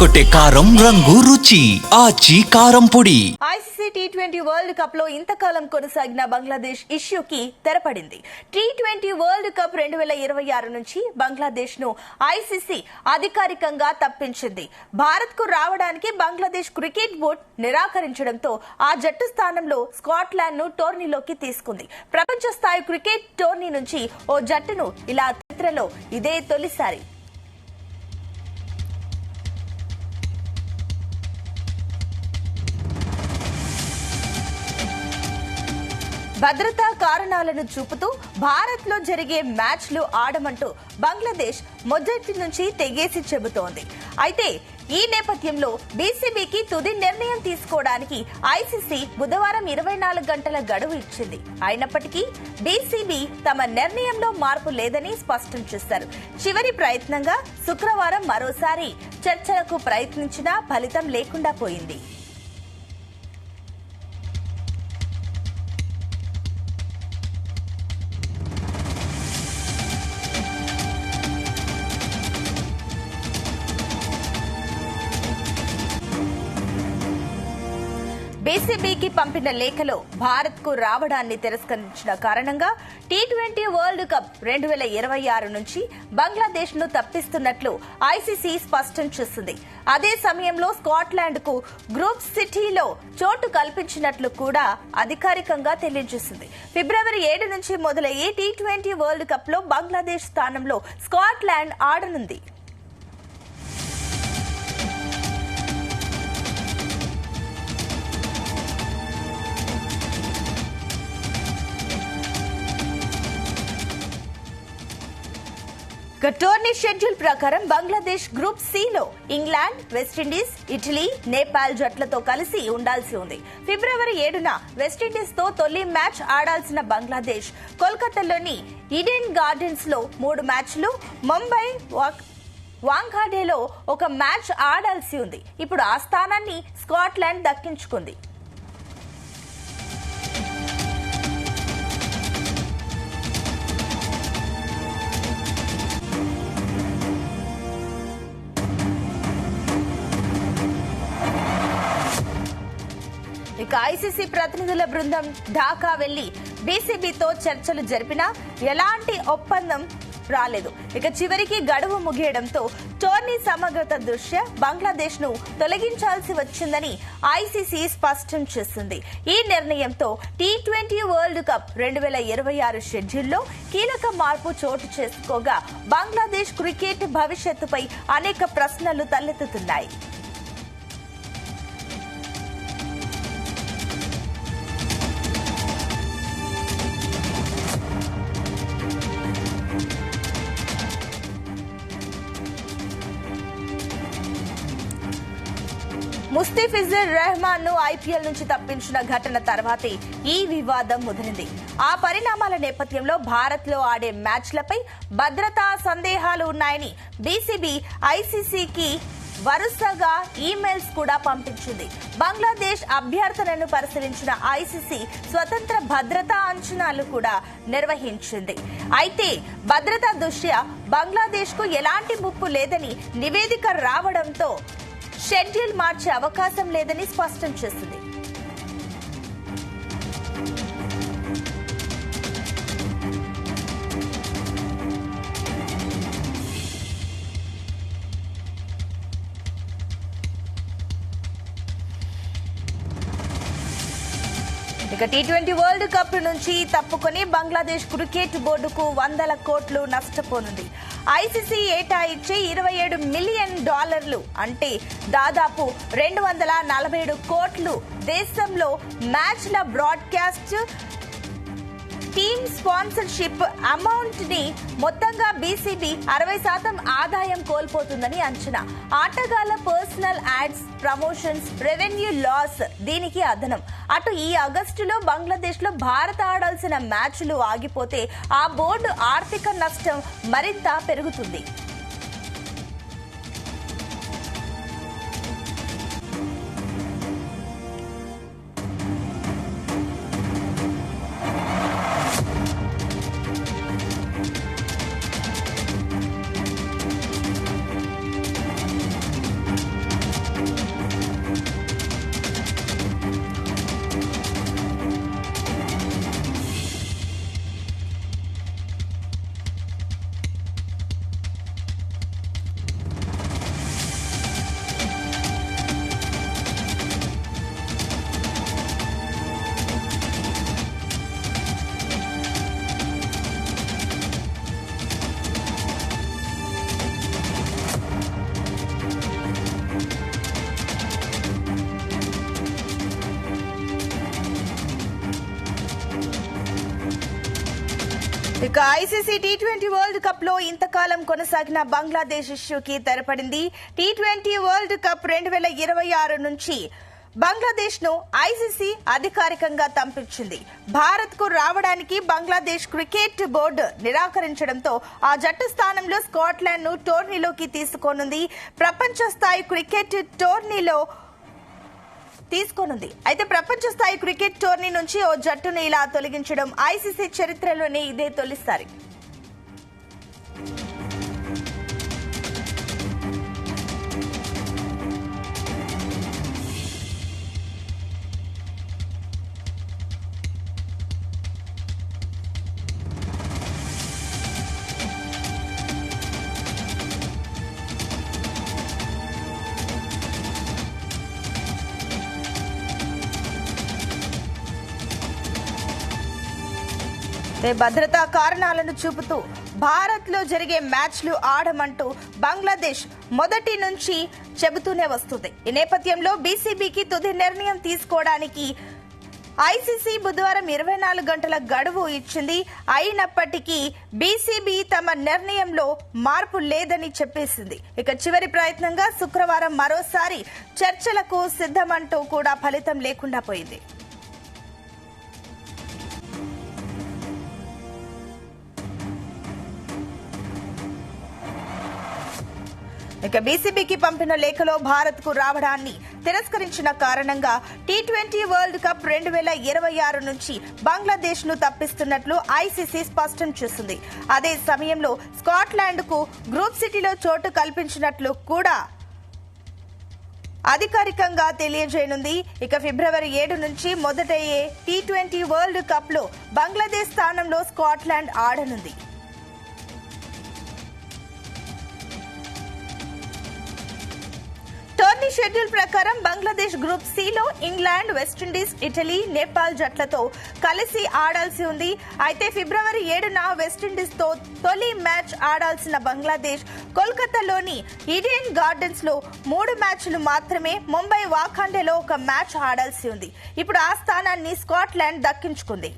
అదరగొట్టే కారం రంగు రుచి ఆచి కారం పొడి. ఐసీసీ టీ20 వరల్డ్ కప్ లో ఇంతకాలం కొనసాగిన బంగ్లాదేశ్ ఇష్యూకి తెరపడింది. టీ20 వరల్డ్ కప్ 2026 నుంచి బంగ్లాదేశ్ ను ఐసీసీ అధికారికంగా తప్పించింది. భారత్ కు రావడానికి బంగ్లాదేశ్ క్రికెట్ బోర్డు నిరాకరించడంతో ఆ జట్టు స్థానంలో స్కాట్లాండ్ ను టోర్నీలోకి తీసుకుంది. ప్రపంచ స్థాయి క్రికెట్ టోర్నీ నుంచి ఓ జట్టును ఇలా చరిత్రలో ఇదే తొలిసారి. భద్రతా కారణాలను చూపుతూ భారత్ లో జరిగే మ్యాచ్లు ఆడమంటూ బంగ్లాదేశ్ మొదటి నుంచి తెగేసి చెబుతోంది. అయితే ఈ నేపథ్యంలో బీసీబీకి తుది నిర్ణయం తీసుకోవడానికి ఐసీసీ బుధవారం 24 గంటల గడువు ఇచ్చింది. అయినప్పటికీ బీసీబీ తమ నిర్ణయంలో మార్పు లేదని స్పష్టం చేశారు. చివరి ప్రయత్నంగా శుక్రవారం మరోసారి చర్చలకు ప్రయత్నించినా ఫలితం లేకుండా పోయింది. బీసీబీకి పంపిన లేఖలో భారత్ కు రావడాన్ని తిరస్కరించిన కారణంగా టీ20 వరల్డ్ కప్ 2026 నుంచి బంగ్లాదేశ్ ను తప్పిస్తున్నట్లు ఐసీసీ స్పష్టం చేసింది. అదే సమయంలో స్కాట్లాండ్ కు గ్రూప్ సిటీలో చోటు కల్పించినట్లు కూడా అధికారికంగా తెలియజేసింది. ఫిబ్రవరి 7 నుంచి మొదలయ్యే టీ20 వరల్డ్ కప్ లో బంగ్లాదేశ్ స్థానంలో స్కాట్లాండ్ ఆడనుంది. టోర్నీ షెడ్యూల్ ప్రకారం బంగ్లాదేశ్ గ్రూప్ సిలో ఇంగ్లాండ్, వెస్టిండీస్, ఇటలీ, నేపాల్ జట్లతో కలిసి ఉండాల్సి ఉంది. ఫిబ్రవరి 7న వెస్టిండీస్ తో తొలి మ్యాచ్ ఆడాల్సిన బంగ్లాదేశ్ కోల్కతాలోని ఈడెన్ గార్డెన్స్ లో 3 మ్యాచ్లు, ముంబై వాంఖాడేలో 1 మ్యాచ్ ఆడాల్సి ఉంది. ఇప్పుడు ఆ స్థానాన్ని స్కాట్లాండ్ దక్కించుకుంది. ఇక ఐసీసీ ప్రతినిధుల బృందం ఢాకా వెళ్లి బీసీబీతో చర్చలు జరిపినా ఎలాంటి ఒప్పందం రాలేదు. ఇక చివరికి గడువు ముగియడంతో టోర్నీ సమగ్రత దృష్ట్యా బంగ్లాదేశ్ ను తొలగించాల్సి వచ్చిందని ఐసీసీ స్పష్టం చేసింది. ఈ నిర్ణయంతో టీ20 వరల్డ్ కప్ 2026 షెడ్యూల్లో కీలక మార్పు చోటు చేసుకోగా బంగ్లాదేశ్ క్రికెట్ భవిష్యత్తుపై అనేక ప్రశ్నలు తలెత్తుతున్నాయి. ముస్తఫిజుర్ రెహమాన్ ను ఐపీఎల్ నుంచి తప్పించిన ఘటన తర్వాతే ఈ వివాదం ముదిరింది. ఆ పరిణామాల నేపథ్యంలో భారత్ లో ఆడే మ్యాచ్లపై భద్రతా సందేహాలు ఉన్నాయని బీసీబీ ఐసీసీకి వరుసగా ఈమెయిల్స్ కూడా పంపించింది. బంగ్లాదేశ్ అభ్యర్థనను పరిశీలించిన ఐసీసీ స్వతంత్ర భద్రతా అంచనాలు కూడా నిర్వహించింది. అయితే భద్రతా దృష్ట్యా బంగ్లాదేశ్ కు ఎలాంటి ముప్పు లేదని నివేదిక రావడంతో షెడ్యూల్ మార్చే అవకాశం లేదని స్పష్టం చేసింది. ఇక టీ20 వరల్డ్ కప్ నుంచి తప్పుకొని బంగ్లాదేశ్ క్రికెట్ బోర్డుకు వందల కోట్లు నష్టపోనుంది. ఐసీసీ ఏటా ఇచ్చే $27 మిలియన్ అంటే దాదాపు 247 కోట్లు దేశంలో మ్యాచ్ల బ్రాడ్కాస్ట్, టీమ్ స్పాన్సర్షిప్ అమౌంట్ ని మొత్తంగా బీసీబీ 60% ఆదాయం కోల్పోతుందని అంచనా. ఆటగాళ్ల personal ads, promotions, revenue loss దీనికి అదనం. అటు ఈ ఆగస్టులో బంగ్లాదేశ్ లో భారత్ ఆడాల్సిన మ్యాచ్లు ఆగిపోతే ఆ బోర్డు ఆర్థిక నష్టం మరింత పెరుగుతుంది. ఇక ఐసీసీ టీ20 వరల్డ్ కప్ లో ఇంతకాలం కొనసాగిన బంగ్లాదేశ్ ఇష్యూకి తెరపడింది. టీ20 వరల్డ్ కప్ 2026 నుంచి బంగ్లాదేశ్ ను ఐసీసీ అధికారికంగా తంపించింది. భారత్ కు రావడానికి బంగ్లాదేశ్ క్రికెట్ బోర్డు నిరాకరించడంతో ఆ జట్టు స్థానంలో స్కాట్లాండ్ ను టోర్నీలోకి తీసుకోనుంది. ప్రపంచ స్థాయి క్రికెట్ టోర్నీలో తీసుకోనుంది. అయితే ప్రపంచ స్థాయి క్రికెట్ టోర్నీ నుంచి ఓ జట్టును ఇలా తొలగించడం ఐసీసీ చరిత్రలోనే ఇదే తొలిసారి. భద్రతా కారణాలను చూపుతూ భారత్ లో జరిగే మ్యాచ్లు ఆడమంటూ బంగ్లాదేశ్ మొదటి నుంచి చెబుతూనే వస్తుంది. ఈ నేపథ్యంలో బీసీబీకి తుది నిర్ణయం తీసుకోవడానికి ఐసీసీ బుధవారం 24 గంటల గడువు ఇచ్చింది. అయినప్పటికీ బీసీబీ తమ నిర్ణయంలో మార్పు లేదని చెప్పేసింది. ఇక చివరి ప్రయత్నంగా శుక్రవారం మరోసారి చర్చలకు సిద్ధమంటూ కూడా ఫలితం లేకుండా పోయింది. ఇక బీసీబీకి పంపిన లేఖలో భారత్ కు రావడాన్ని తిరస్కరించిన కారణంగా టీ20 వరల్డ్ కప్ 2026 నుంచి బంగ్లాదేశ్ ను తప్పిస్తున్నట్లు ఐసీసీ స్పష్టం చేసింది. అదే సమయంలో స్కాట్లాండ్ కు గ్రూప్ సిటీలో చోటు కల్పించినట్లు కూడా అధికారికంగా తెలియజేయనుంది. ఇక ఫిబ్రవరి 7 నుంచి మొదటయ్యే టీ20 వరల్డ్ కప్ లో బంగ్లాదేశ్ స్థానంలో స్కాట్లాండ్ ఆడనుంది. టోర్నీ షెడ్యూల్ ప్రకారం బంగ్లాదేశ్ గ్రూప్ సి లో ఇంగ్లాండ్, వెస్టిండీస్, ఇటలీ, నేపాల్ జట్లతో కలిసి ఆడాల్సి ఉంది. అయితే ఫిబ్రవరి 7న వెస్టిండీస్ తో తొలి మ్యాచ్ ఆడాల్సిన బంగ్లాదేశ్ కోల్కతాలోని ఈడెన్ గార్డెన్స్ లో 3 మ్యాచ్లు మాత్రమే, ముంబై వాఖాండేలో 1 మ్యాచ్ ఆడాల్సి ఉంది. ఇప్పుడు ఆ స్థానాన్ని స్కాట్లాండ్ దక్కించుకుంది.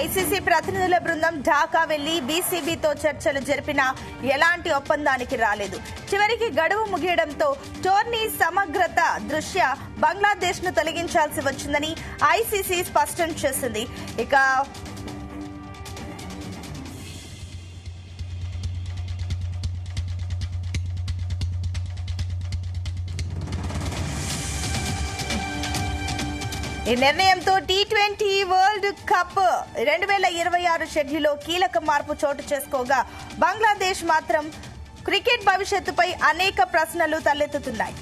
ఐసీసీ ప్రతినిధుల బృందం ఢాకా వెళ్లి బీసీబీతో చర్చలు జరిపినా ఎలాంటి ఒప్పందానికి రాలేదు. చివరికి గడువు ముగియడంతో టోర్నీ సమగ్రత దృష్ట్యా బంగ్లాదేశ్ ను తొలగించాల్సి వచ్చిందని ఐసీసీ స్పష్టం చేసింది. ఇక ఈ నిర్ణయంతో టీ20 వరల్డ్ కప్ 2026 షెడ్యూల్లో కీలక మార్పు చోటు చేసుకోగా బంగ్లాదేశ్ మాత్రం క్రికెట్ భవిష్యత్తుపై అనేక ప్రశ్నలు తలెత్తుతున్నాయి.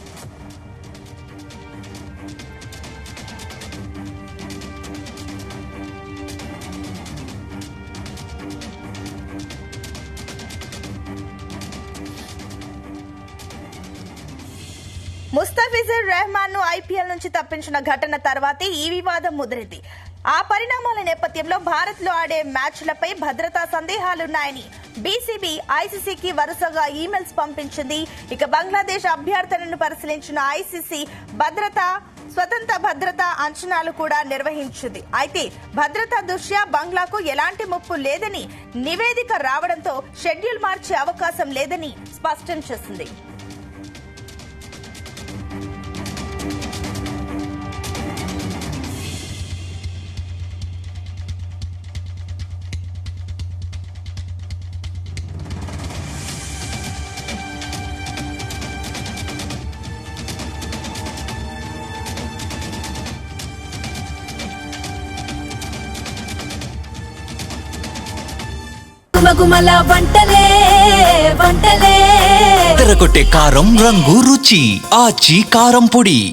ముస్తఫిజుర్ రెహమాన్ ను ఐపీఎల్ నుంచి తప్పించిన ఘటన తర్వాతే ఈ వివాదం ముదిరింది. ఆ పరిణామాల నేపథ్యంలో భారత్ లో ఆడే మ్యాచ్లపై భద్రతా సందేహాలున్నాయని బీసీబీ ఐసీసీకి వరుసగా ఈమెయిల్స్ పంపించింది. ఇక బంగ్లాదేశ్ అభ్యర్థనను పరిశీలించిన ఐసీసీ స్వతంత్ర భద్రతా అంచనాలు కూడా నిర్వహించింది. అయితే భద్రతా దృష్ట్యా బంగ్లాకు ఎలాంటి ముప్పు లేదని నివేదిక రావడంతో షెడ్యూల్ మార్చే అవకాశం లేదని స్పష్టం చేసింది. గుమగుమల వంటలే వంటలే తెరకొట్టే కారం రంగు రుచి ఆచి కారం పొడి.